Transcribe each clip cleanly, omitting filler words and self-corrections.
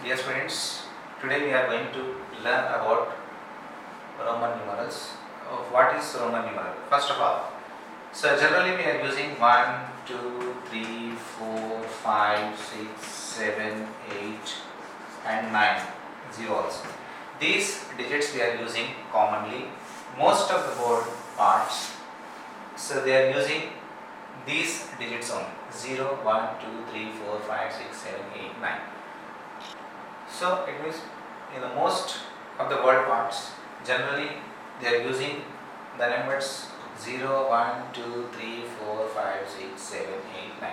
dear students, today we are going to learn about Roman numerals. What is Roman numeral? First of all, so generally we are using 1, 2, 3, 4, 5, 6, 7, 8 and 9 zeros. These digits we are using commonly. Most of the board parts, so they are using these digits only 0, 1, 2, 3, 4, 5, 6, 7, 8, 9. So it means in the most of the word parts generally they are using the numbers 0, 1, 2, 3, 4, 5, 6, 7, 8, 9.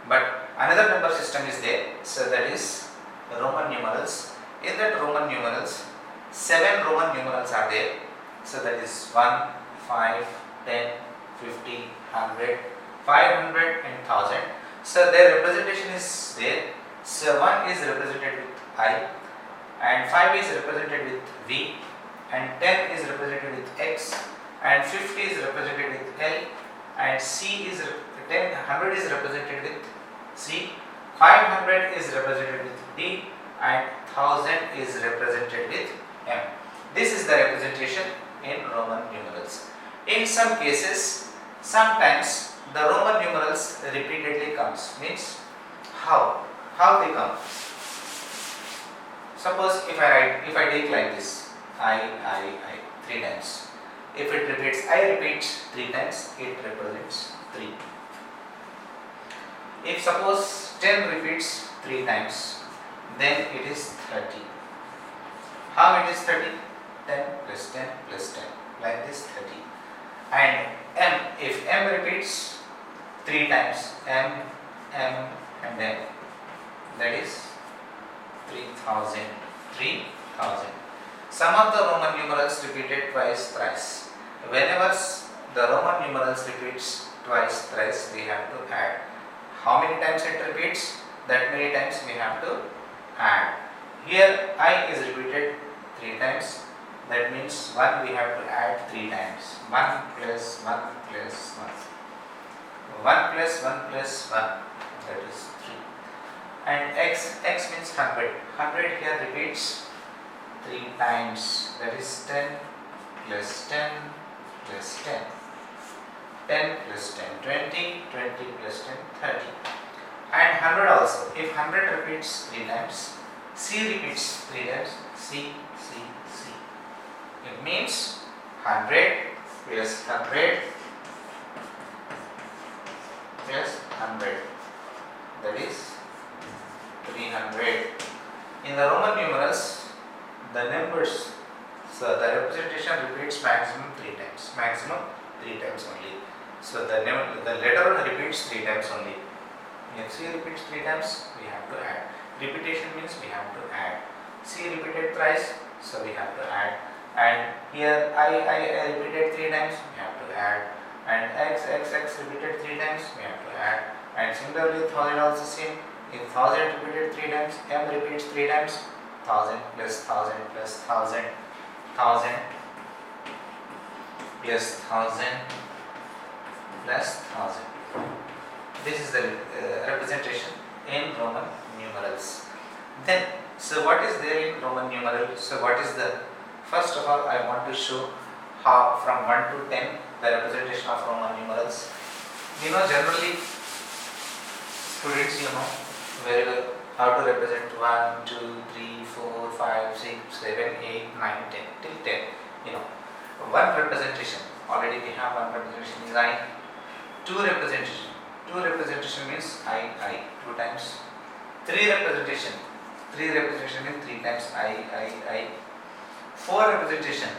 But another number system is there, so that is Roman numerals. In that Roman numerals, 7 Roman numerals are there. So that is 1, 5, 10, 50, 100, 500 and 1000. So their representation is there. So 1 is represented with I, and 5 is represented with V, and 10 is represented with X, and 50 is represented with L, and C is 100 is represented with C, 500 is represented with D, and 1000 is represented with M. This is the representation in Roman numerals. In some cases, sometimes the Roman numerals repeatedly comes. Means how they come? Suppose if I take like this, I 3 times. If it repeats, I repeats 3 times, it represents 3. If suppose 10 repeats 3 times, then it is 30. How it is 30? 10 plus 10 plus 10, like this 30. And M, if M repeats 3 times, M and M, that is 3000. 3000. Some of the Roman numerals repeated twice, thrice. Whenever the Roman numerals repeats twice, thrice, we have to add. How many times it repeats? That many times we have to add. Here I is repeated 3 times. That means 1 we have to add 3 times. 1 plus 1 plus 1. 1 plus 1 plus 1. That is 3. And X means 100. 100 here repeats 3 times. That is 10 plus 10 plus 10. 10 plus 10, 20, 20 plus 10, 30. And 100 also. If 100 repeats 3 times, C repeats 3 times, C. It means 100 plus 100 plus 100. That is 300. In the Roman numerals, the numbers, so the representation repeats maximum 3 times. Maximum 3 times only. So the letter repeats 3 times only. If C repeats 3 times, we have to add. Repetition means we have to add. C repeated thrice, so we have to add. And here I repeated 3 times, we have to add. And X repeated 3 times, we have to add. And similarly 1000 also same. If 1000 repeated 3 times, M repeats 3 times, 1000 plus 1000 plus 1000, 1000 plus 1000 plus 1000. This is the representation in Roman numerals. Then, so what is there in Roman numerals? So what is the, first of all I want to show how from 1 to 10 the representation of Roman numerals. Generally students very well how to represent 1, 2, 3, 4, 5, 6, 7, 8, 9, 10 till 10. One representation, already we have one representation is I. Two representation means I 2 times. Three representation means 3 times I. 4 representation,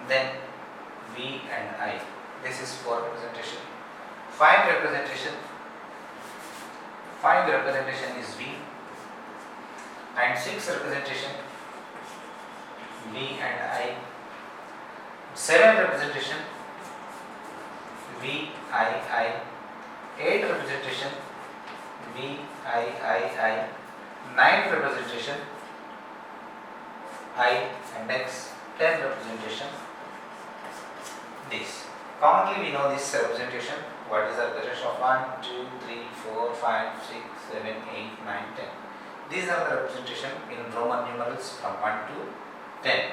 then V and I. This is 4 representation. 5 representation is V, and 6 representation V and I. 7 representation V I. 8 representation V I. 9 representation I and X. 10 representation this. Commonly we know this representation. What is the representation of 1, 2, 3, 4, 5, 6, 7, 8, 9, 10? These are the representation in Roman numerals from 1 to 10.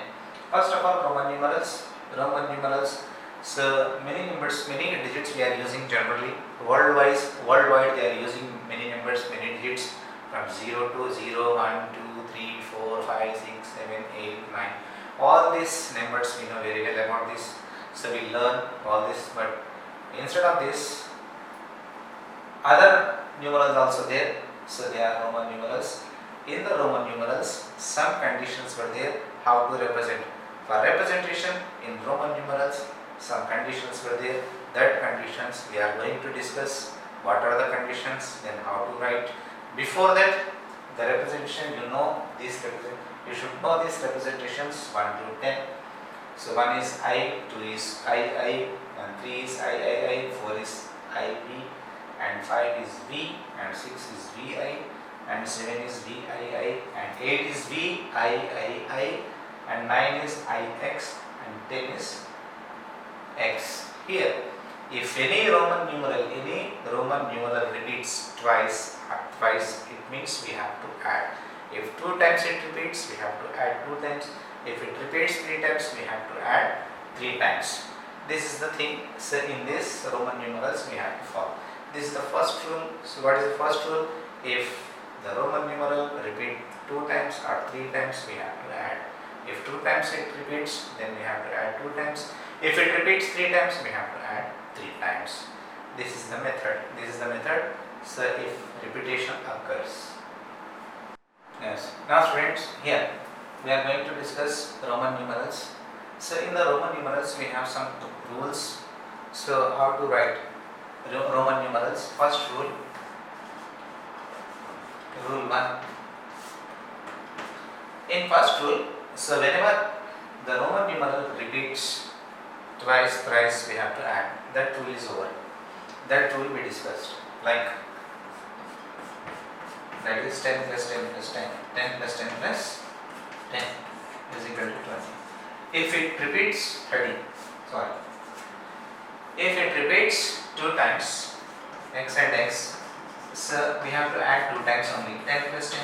First of all, Roman numerals. So many numbers, many digits we are using generally. Worldwide they are using many numbers, many digits from 0 to 0, 1, 2, 3, 4, 5, 6, 7, 8, 9. All these numbers we know very well about this. So we learn all this, but instead of this, other numerals also there. So they are Roman numerals. In the Roman numerals, some conditions were there how to represent. For representation in Roman numerals, some conditions were there. That conditions we are going to discuss. What are the conditions? Then how to write. Before that, the representation you should know these representations 1 to 10. So 1 is I, 2 is I, and 3 is I, 4 is IV, and 5 is V, and 6 is VI, and 7 is VII, and 8 is VIII, and 9 is IX, and 10 is X. Here, if any Roman numeral repeats twice, it means we have to add. If 2 times it repeats, we have to add 2 times. If it repeats 3 times, we have to add 3 times. This is the thing. So in this Roman numerals we have to follow. This is the first rule. So what is the first rule? If the Roman numeral repeat 2 times or 3 times, we have to add. If 2 times it repeats, then we have to add 2 times. If it repeats 3 times, we have to add 3 times. This is the method. So if repetition occurs. Yes. Now students, here we are going to discuss Roman numerals. So in the Roman numerals we have some rules. So how to write Roman numerals? First rule, rule 1. In first rule, so whenever the Roman numeral repeats twice, thrice, we have to add. That rule is over. That rule we discussed. Like that is 10 plus 10 plus 10. 10 plus 10 plus 10 is equal to 20. If it repeats if it repeats 2 times, x and x, so we have to add 2 times only. 10 plus 10,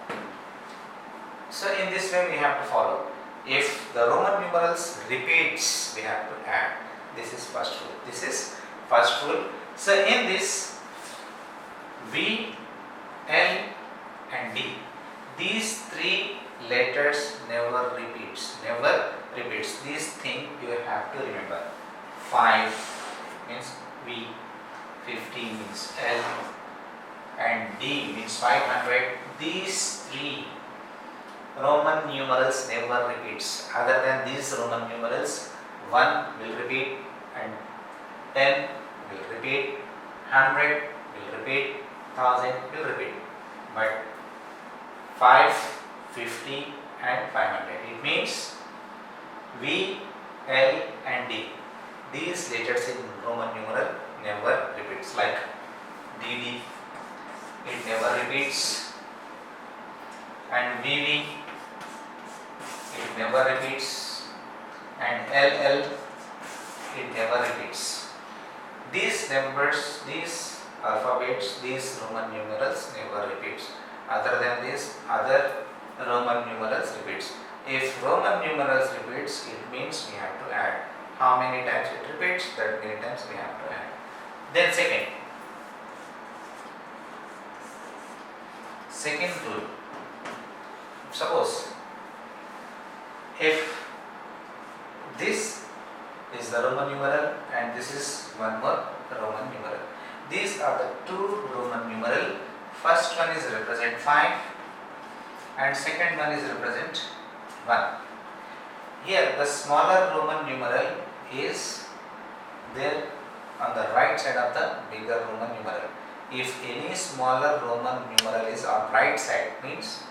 20. So in this way we have to follow. If the Roman numerals repeats, we have to add. This is first rule. So in this, V, L and D, these 3 letters never repeats. These things you have to remember. 5 means V, 50 means L, and D means 500. These 3 Roman numerals never repeats. Other than these Roman numerals, 1 will repeat, and 10 will repeat, 100 will repeat, 1000 will repeat. But 5, 50 and 500. It means V, L and D. These letters in Roman numeral never repeats. Like DD, it never repeats, and VV, it never repeats, and LL, it never repeats. These numbers, these alphabets, these Roman numerals never repeats. Other than this, other Roman numerals repeats. If Roman numerals repeats, it means we have to add. How many times it repeats, that many times we have to add. Then second rule. Suppose if this is the Roman numeral and this is one more Roman numeral. These are the 2 Roman numeral. First one is represent 5 and second one is represent 1. Here the smaller Roman numeral is there on the right side of the bigger Roman numeral. If any smaller Roman numeral is on right side, means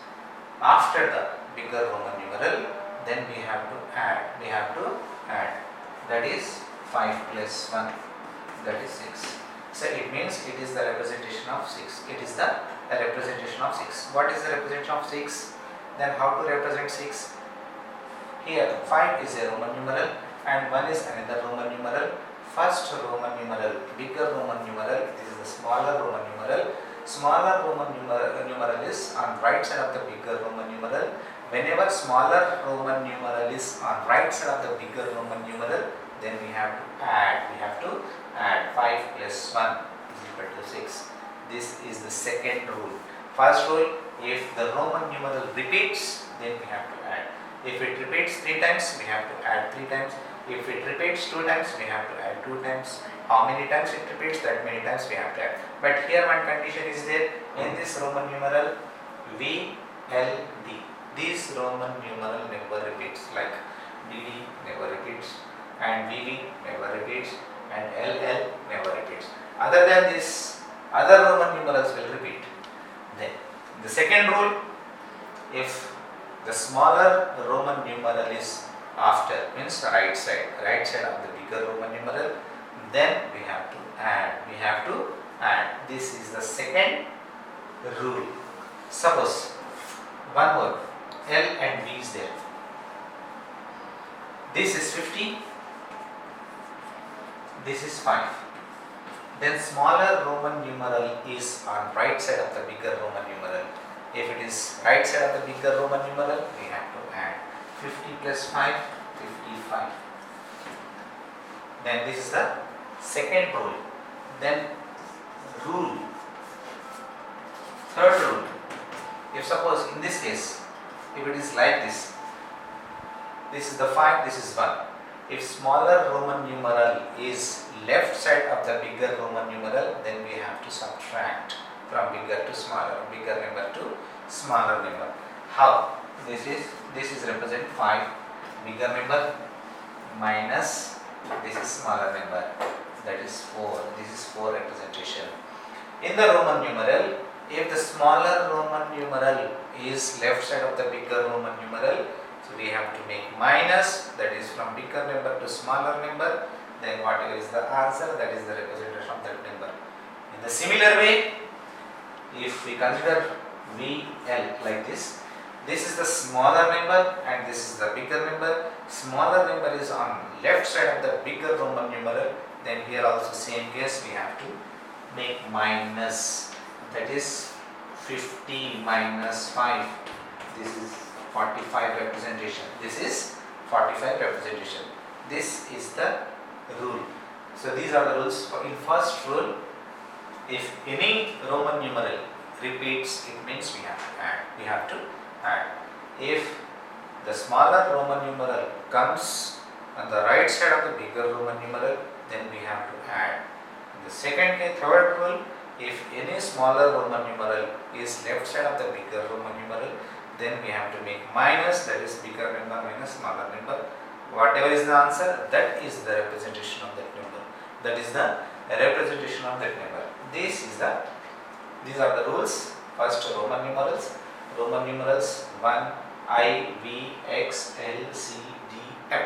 after the bigger Roman numeral, then we have to add. That is 5 plus 1, that is 6. So it means it is the representation of 6. It is the representation of 6. What is the representation of 6? Then how to represent 6? Here 5 is a Roman numeral and 1 is another Roman numeral. First Roman numeral, bigger Roman numeral, this is the smaller Roman numeral. smaller Roman numeral is on right side of the bigger Roman numeral, whenever smaller Roman numeral is on right side of the bigger Roman numeral, then we have to add. We have to add 5 plus 1 is equal to 6. This is the second rule. First rule, if the Roman numeral repeats, then we have to add. If it repeats 3 times, we have to add 3 times. If it repeats 2 times, we have to add 2 times. How many times it repeats, that many times we have to add. But here one condition is there. In this Roman numeral VLD, this Roman numeral never repeats, like DD never repeats, and VV never repeats, and LL never repeats. Other than this, other Roman numerals will repeat. Then the second rule, if the smaller Roman numeral is after, means right side of the bigger Roman numeral, then we have to add. We have to add. This is the second rule. Suppose one more, L and V is there. This is 50. This is 5. Then smaller Roman numeral is on right side of the bigger Roman numeral. If it is right side of the bigger Roman numeral, we have to add 50 plus 5, 55. Then this is the second rule. Then rule, third rule. If suppose in this case, if it is like this is the 5, this is 1. If smaller Roman numeral is left side of the bigger Roman numeral, then we have to subtract from bigger to smaller, bigger number to smaller number. How? This is represent 5 bigger number minus this is smaller number, that is 4. This is 4 representation. In the Roman numeral, if the smaller Roman numeral is left side of the bigger Roman numeral, so we have to make minus, that is from bigger number to smaller number, then whatever is the answer, that is the representation of that number. In the similar way, if we consider VL like this is the smaller number and this is the bigger number. Smaller number is on left side of the bigger Roman numeral, then here also same case, we have to make minus, that is 50 minus 5. This is 45 representation. This is 45 representation. This is the rule. So these are the rules. In first rule, if any Roman numeral repeats, it means we have to add. We have to add. If the smaller Roman numeral comes on the right side of the bigger Roman numeral, then we have to add. In the second case, third rule, if any smaller Roman numeral is left side of the bigger Roman numeral, then we have to make minus, that is bigger number minus smaller number. Whatever is the answer, that is the representation of that number. That is the representation of that number. These are the rules. First, Roman numerals. Roman numerals 1, I, V, X, L, C, D, M.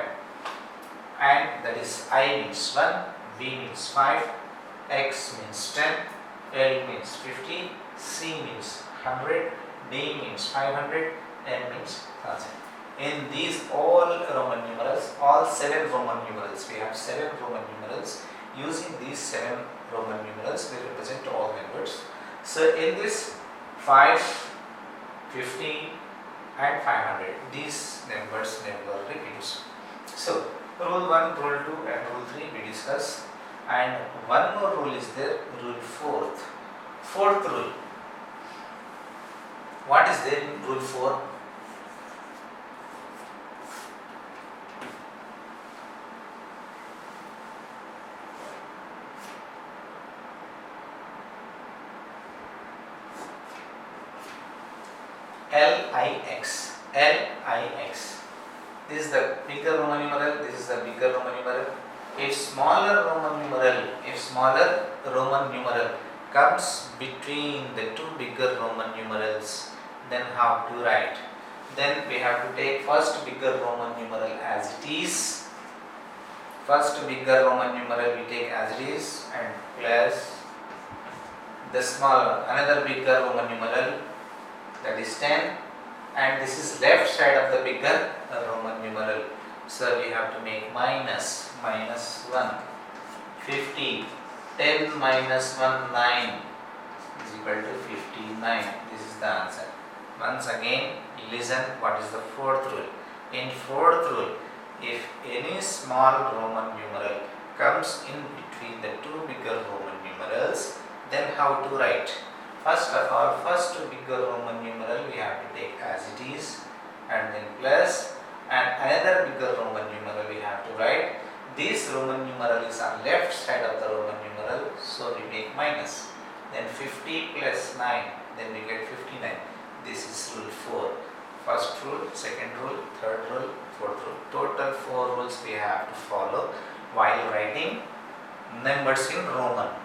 And that is I means 1, V means 5, X means 10, L means 50, C means 100, D means 500, M means 1000. In these all Roman numerals, all 7 Roman numerals, we have 7 Roman numerals. Using these 7 Roman numerals, we represent all numbers. So in this 5, 50 and 500, these numbers never repeats. So rule 1, rule 2 and rule 3 we discuss, and one more rule is there, rule 4th. Fourth rule. What is there in rule 4? LIX. LIX. This is the bigger Roman numeral, this is the bigger Roman numeral. If smaller Roman numeral comes between the two bigger Roman numerals, then how to write? Then we have to take first bigger Roman numeral as it is. First bigger Roman numeral we take as it is, and plus the smaller, another bigger Roman numeral, that is 10, and this is left side of the bigger Roman numeral. So we have to make minus 1, 50, 10 minus 1, 9. is equal to 59. This is the answer. Once again, listen what is the fourth rule. In fourth rule, if any small Roman numeral comes in between the two bigger Roman numerals, then how to write? First of all, first bigger Roman numeral we have to take as it is, and then plus, and another bigger Roman numeral we have to write. This Roman numeral is on left side of the Roman numeral, so we make minus. Then 50 plus 9, then we get 59. This is rule 4. First rule, second rule, third rule, fourth rule. Total 4 rules we have to follow while writing numbers in Roman.